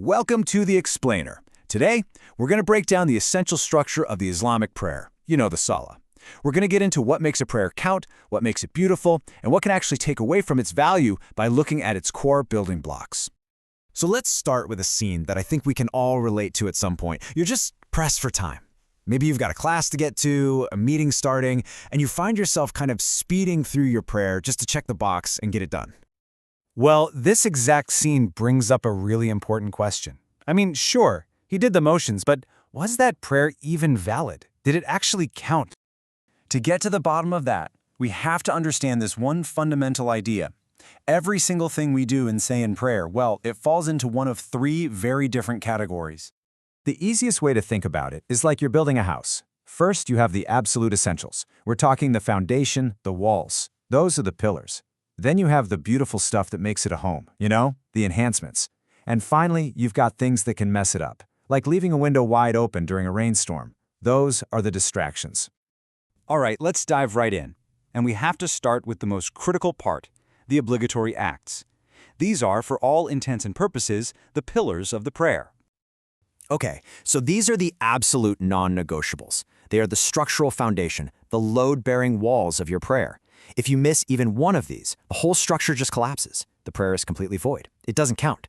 Welcome to The Explainer. Today, we're going to break down the essential structure of the Islamic prayer. You know, the Salah. We're going to get into what makes a prayer count, what makes it beautiful, and what can actually take away from its value by looking at its core building blocks. So let's start with a scene that I think we can all relate to at some point. You're just pressed for time. Maybe you've got a class to get to, a meeting starting, and you find yourself kind of speeding through your prayer just to check the box and get it done. Well, this exact scene brings up a really important question. I mean, sure, he did the motions, but was that prayer even valid? Did it actually count? To get to the bottom of that, we have to understand this one fundamental idea. Every single thing we do and say in prayer, well, it falls into one of three very different categories. The easiest way to think about it is like you're building a house. First, you have the absolute essentials. We're talking the foundation, the walls. Those are the pillars. Then you have the beautiful stuff that makes it a home, the enhancements. And finally, you've got things that can mess it up, like leaving a window wide open during a rainstorm. Those are the distractions. All right, let's dive right in. And we have to start with the most critical part, the obligatory acts. These are, for all intents and purposes, the pillars of the prayer. Okay, so these are the absolute non-negotiables. They are the structural foundation, the load-bearing walls of your prayer. If you miss even one of these, the whole structure just collapses. The prayer is completely void. It doesn't count.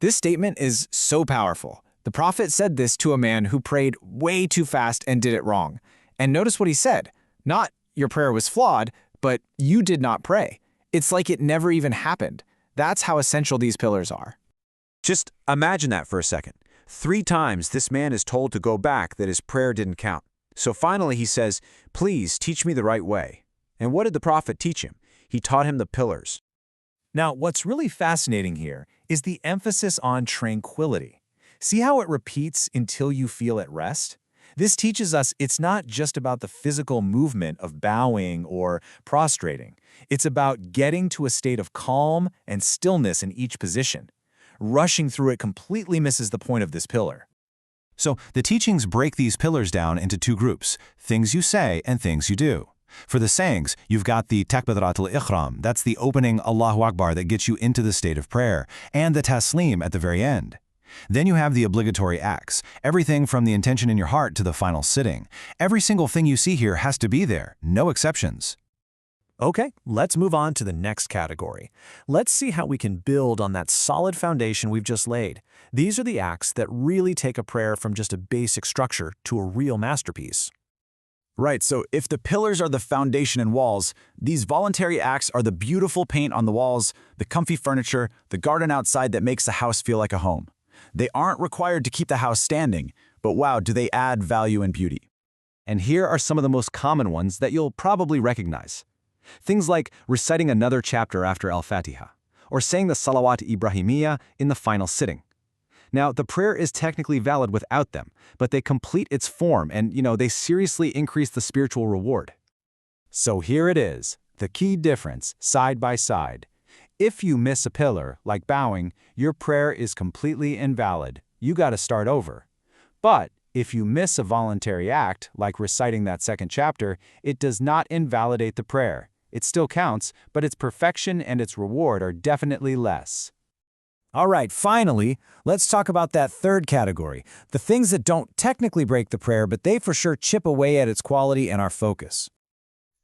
This statement is so powerful. The Prophet said this to a man who prayed way too fast and did it wrong. And notice what he said. Not, your prayer was flawed, but you did not pray. It's like it never even happened. That's how essential these pillars are. Just imagine that for a second. 3 times this man is told to go back that his prayer didn't count. So finally he says, "Please teach me the right way." And what did the Prophet teach him? He taught him the pillars. Now, what's really fascinating here is the emphasis on tranquility. See how it repeats until you feel at rest? This teaches us it's not just about the physical movement of bowing or prostrating. It's about getting to a state of calm and stillness in each position. Rushing through it completely misses the point of this pillar. So the teachings break these pillars down into 2 groups, things you say and things you do. For the sayings, you've got the Takbiratul Ihram, that's the opening Allahu Akbar that gets you into the state of prayer, and the Taslim at the very end. Then you have the obligatory acts, everything from the intention in your heart to the final sitting. Every single thing you see here has to be there, no exceptions. Okay, let's move on to the next category. Let's see how we can build on that solid foundation we've just laid. These are the acts that really take a prayer from just a basic structure to a real masterpiece. Right, so if the pillars are the foundation and walls, these voluntary acts are the beautiful paint on the walls, the comfy furniture, the garden outside that makes the house feel like a home. They aren't required to keep the house standing, but wow, do they add value and beauty. And here are some of the most common ones that you'll probably recognize. Things like reciting another chapter after Al-Fatiha, or saying the Salawat Ibrahimiyya in the final sitting. Now, the prayer is technically valid without them, but they complete its form and, they seriously increase the spiritual reward. So here it is, the key difference, side by side. If you miss a pillar, like bowing, your prayer is completely invalid. You got to start over. But if you miss a voluntary act, like reciting that second chapter, it does not invalidate the prayer. It still counts, but its perfection and its reward are definitely less. All right, finally, let's talk about that third category, the things that don't technically break the prayer, but they for sure chip away at its quality and our focus.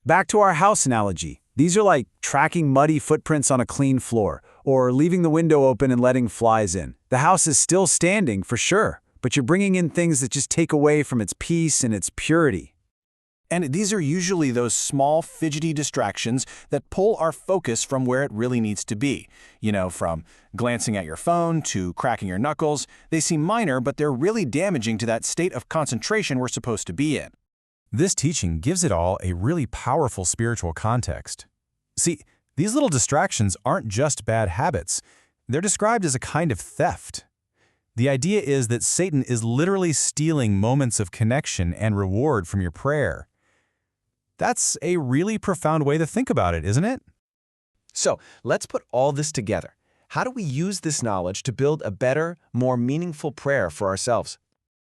Back to our house analogy. These are like tracking muddy footprints on a clean floor, or leaving the window open and letting flies in. The house is still standing, for sure, but you're bringing in things that just take away from its peace and its purity. And these are usually those small, fidgety distractions that pull our focus from where it really needs to be. From glancing at your phone to cracking your knuckles. They seem minor, but they're really damaging to that state of concentration we're supposed to be in. This teaching gives it all a really powerful spiritual context. See, these little distractions aren't just bad habits. They're described as a kind of theft. The idea is that Satan is literally stealing moments of connection and reward from your prayer. That's a really profound way to think about it, isn't it? So, let's put all this together. How do we use this knowledge to build a better, more meaningful prayer for ourselves?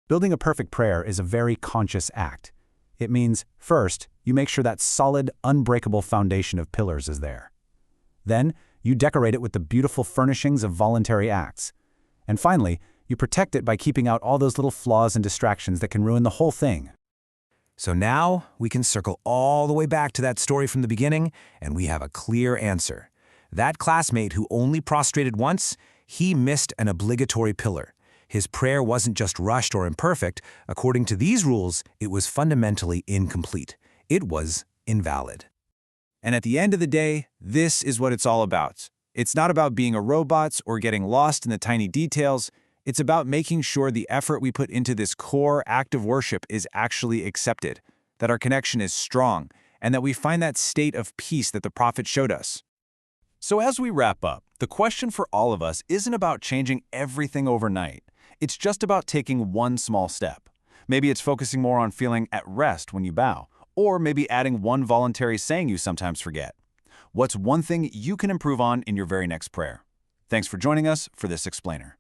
Building a perfect prayer is a very conscious act. It means, first, you make sure that solid, unbreakable foundation of pillars is there. Then, you decorate it with the beautiful furnishings of voluntary acts. And finally, you protect it by keeping out all those little flaws and distractions that can ruin the whole thing. So now we can circle all the way back to that story from the beginning, and we have a clear answer. That classmate who only prostrated once, he missed an obligatory pillar. His prayer wasn't just rushed or imperfect. According to these rules, it was fundamentally incomplete. It was invalid. And at the end of the day, this is what it's all about. It's not about being a robot or getting lost in the tiny details. It's about making sure the effort we put into this core act of worship is actually accepted, that our connection is strong, and that we find that state of peace that the Prophet showed us. So as we wrap up, the question for all of us isn't about changing everything overnight. It's just about taking one small step. Maybe it's focusing more on feeling at rest when you bow, or maybe adding one voluntary saying you sometimes forget. What's one thing you can improve on in your very next prayer? Thanks for joining us for this explainer.